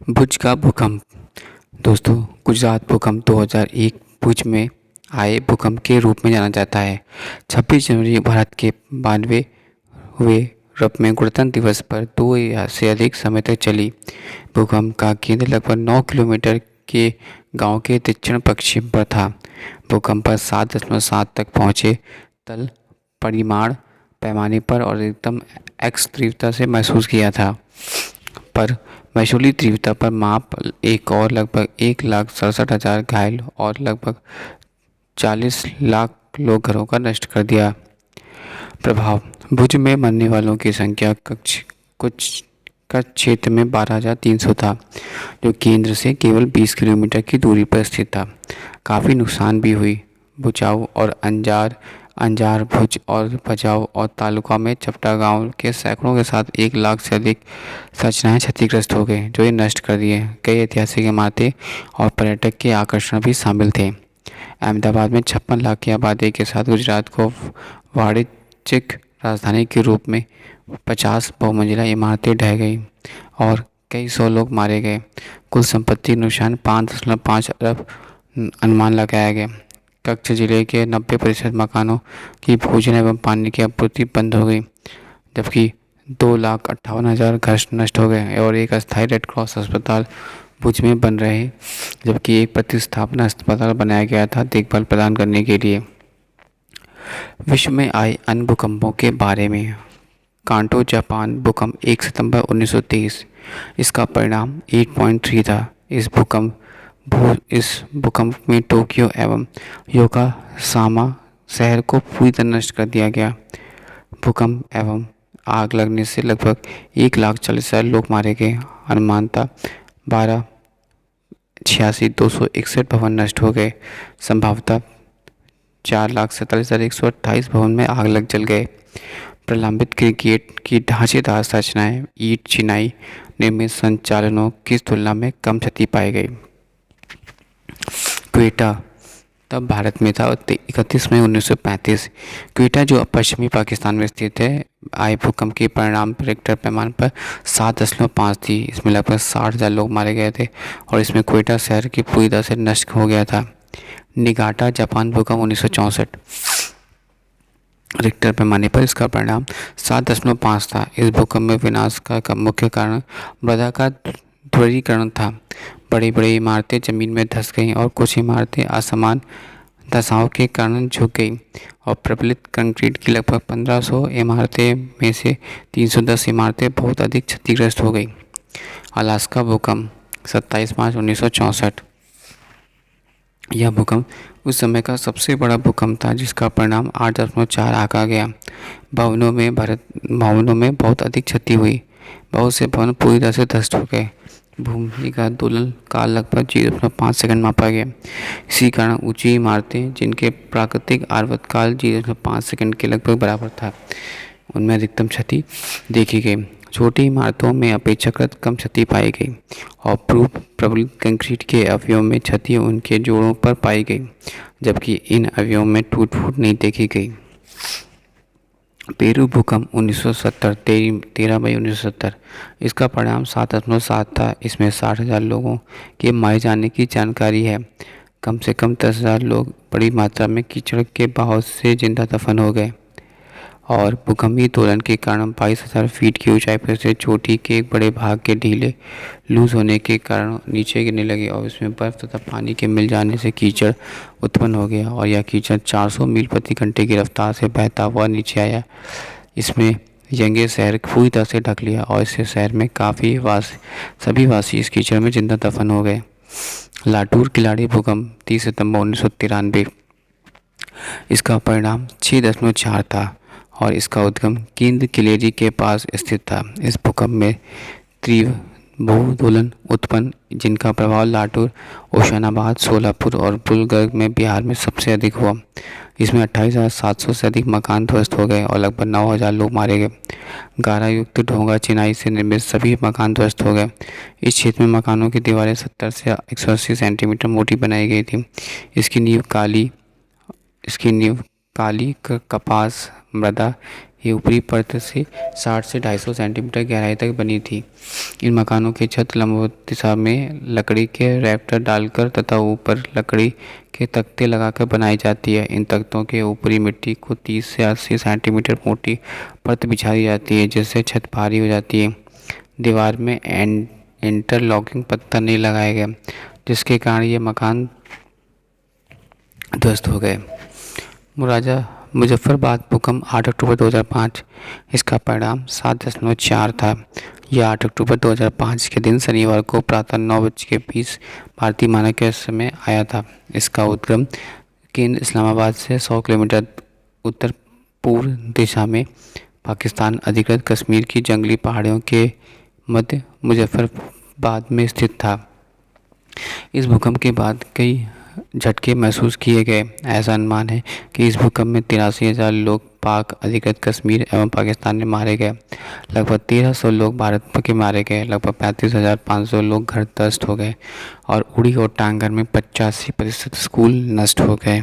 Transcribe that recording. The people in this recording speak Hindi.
भुज का भूकंप। दोस्तों, गुजरात भूकंप 2001 भुज में आए भूकंप के रूप में जाना जाता है। 26 जनवरी भारत के 92 हुए यूरोप में गणतंत्र दिवस पर 2 या से अधिक समय तक चली। भूकंप का केंद्र लगभग 9 किलोमीटर के गांव के दक्षिण पश्चिम पर था। भूकंप पर 7.7 तक पहुंचे तल परिमाण पैमाने पर और एकदम एक्स तीव्रता से महसूस किया था, पर मैसूली तीव्रता पर माप एक और लगभग 1,67,000 घायल और लगभग 40 लाख लोग घरों का नष्ट कर दिया। प्रभाव: भुज में मरने वालों की संख्या कुछ का क्षेत्र में 12,300 था, जो केंद्र से केवल 20 किलोमीटर की दूरी पर स्थित था। काफ़ी नुकसान भी हुई। भुजाऊ और अंजार, भुज और भचाऊ और तालुका में चपटा गांव के सैकड़ों के साथ 1 लाख से अधिक संरचनाएं क्षतिग्रस्त हो गए, जो ये नष्ट कर दिए। कई ऐतिहासिक इमारतें और पर्यटक के आकर्षण भी शामिल थे। अहमदाबाद में 56 लाख की आबादी के साथ गुजरात को वाणिज्यिक राजधानी के रूप में 50 बहुमंजिला इमारतें ढह गई और कई सौ लोग मारे गए। कुल संपत्ति नुकसान 5.5 अरब अनुमान लगाया गया। कच्छ जिले के 90% मकानों की भोजन एवं पानी की आपूर्ति बंद हो गई, जबकि 2,58,000 घर नष्ट हो गए और एक अस्थायी रेड क्रॉस अस्पताल भुज में बन रहे, जबकि एक प्रतिस्थापना अस्पताल बनाया गया था देखभाल प्रदान करने के लिए। विश्व में आए अन्य भूकंपों के बारे में। कांटो जापान भूकंप 1 सितंबर 1923, इसका परिणाम 8.3 था। इस भूकंप में टोक्यो एवं योकोहामा शहर को पूरी तरह नष्ट कर दिया गया। भूकंप एवं आग लगने से लगभग 1,40,000 लोग मारे गए। अनुमानतः 12,86,261 भवन नष्ट हो गए। संभवतः 4,47,128 भवन में आग लग जल गए। प्रलंबित क्रिकेट की ढांचेदार संरचनाएं ईंट चिनाई निर्मित संचालनों की तुलना में कम क्षति पाई गई। क्वेटा तब भारत में था। 31 मई 1935 क्वेटा, जो पश्चिमी पाकिस्तान में स्थित है, आए भूकंप के परिणाम पर रिक्टर पैमाने पर 7.5 थी। इसमें लगभग 60,000 लोग मारे गए थे और इसमें क्वेटा शहर की पूरी तरह से नष्ट हो गया था। निगाटा जापान भूकंप 1964, रिक्टर पैमाने पर इसका परिणाम 7.5 था। इस भूकंप में विनाश का मुख्य कारण मृदा का ध्रुवीकरण था। बड़ी बड़ी इमारतें जमीन में धंस गईं और कुछ इमारतें असमान दशाओं के कारण झुक गईं और प्रबलित कंक्रीट की लगभग 1,500 इमारतें में से 310 इमारतें बहुत अधिक क्षतिग्रस्त हो गईं। अलास्का भूकंप 27 मार्च 1964, यह भूकंप उस समय का सबसे बड़ा भूकंप था, जिसका परिणाम 8.4 आंका गया। भवनों में बहुत अधिक क्षति हुई। बहुत से भवन पूरी तरह से ध्वस्त हो गए। भूमि का दोलन काल लगभग 0.5 सेकंड मापा गया। इसी कारण ऊंची इमारतें, जिनके प्राकृतिक आवर्तकाल 0.5 सेकंड के लगभग बराबर था, उनमें अधिकतम क्षति देखी गई। छोटी इमारतों में अपेक्षाकृत कम क्षति पाई गई और पूर्व प्रबलित कंक्रीट के अवयवों में क्षति उनके जोड़ों पर पाई गई, जबकि इन अवयवों में टूट फूट नहीं देखी गई। पेरू भूकंप 1970, 13 मई 1970, इसका परिणाम 7.7 था। इसमें 60,000 लोगों के मारे जाने की जानकारी है। कम से कम 10,000 लोग बड़ी मात्रा में कीचड़ के बहाव से जिंदा दफन हो गए और भूकंपीय दोलन के कारण 22,000 फीट की ऊंचाई पर से चोटी के एक बड़े भाग के ढीले लूज होने के कारण नीचे गिरने लगे और इसमें बर्फ तथा पानी के मिल जाने से कीचड़ उत्पन्न हो गया और यह कीचड़ 400 मील प्रति घंटे की रफ्तार से बहता हुआ नीचे आया। इसमें यंगे शहर पूरी तरह से ढक लिया और इससे शहर में सभी वासी इस कीचड़ में जिंदा दफन हो गए। लाटूर किलाड़ी भूकंप 30 सितंबर 1993, इसका परिणाम 6.4 था और इसका उद्गम केंद्र किलेरी के पास स्थित था। इस भूकंप में तीव्र भूदोलन उत्पन्न, जिनका प्रभाव लातूर, होशंगाबाद, सोलापुर और बुलगर्ग में बिहार में सबसे अधिक हुआ। इसमें 28,700 से अधिक मकान ध्वस्त हो गए और लगभग 9,000 लोग मारे गए। गारा युक्त ढोंगा चिनाई से निर्मित सभी मकान ध्वस्त हो गए। इस क्षेत्र में मकानों की दीवारें 70 से 180 सेंटीमीटर मोटी बनाई गई थी। इसकी नींव काली कपास मृदा ये ऊपरी परत से 60 से 250 सेंटीमीटर गहराई तक बनी थी। इन मकानों की छत लंबवत दिशा में लकड़ी के रैफ्टर डालकर तथा ऊपर लकड़ी के तख्ते लगाकर बनाई जाती है। इन तख्तों के ऊपरी मिट्टी को 30 से 80 सेंटीमीटर मोटी परत बिछा दी जाती है, जिससे छत भारी हो जाती है। दीवार में इंटरलॉकिंग पत्थर नहीं लगाए गए, जिसके कारण ये मकान ध्वस्त हो गए। मुराजा मुजफ्फराबाद भूकंप 8 अक्टूबर 2005। इसका परिणाम 7.4 था। यह 8 अक्टूबर 2005 के दिन शनिवार को प्रातः 9:20 भारतीय मानक के समय आया था। इसका उद्गम केंद्र इस्लामाबाद से 100 किलोमीटर उत्तर पूर्व दिशा में पाकिस्तान अधिकृत कश्मीर की जंगली पहाड़ियों के मध्य मुजफ्फराबाद में स्थित था। इस भूकंप के बाद कई झटके महसूस किए गए। ऐसा अनुमान है कि इस भूकंप में 83,000 लोग पाक अधिकृत कश्मीर एवं पाकिस्तान में मारे गए। लगभग 1,300 लोग भारत के मारे गए। लगभग 35,500 लोग घर ध्वस्त हो गए और उड़ी और टांगन में 85% स्कूल नष्ट हो गए।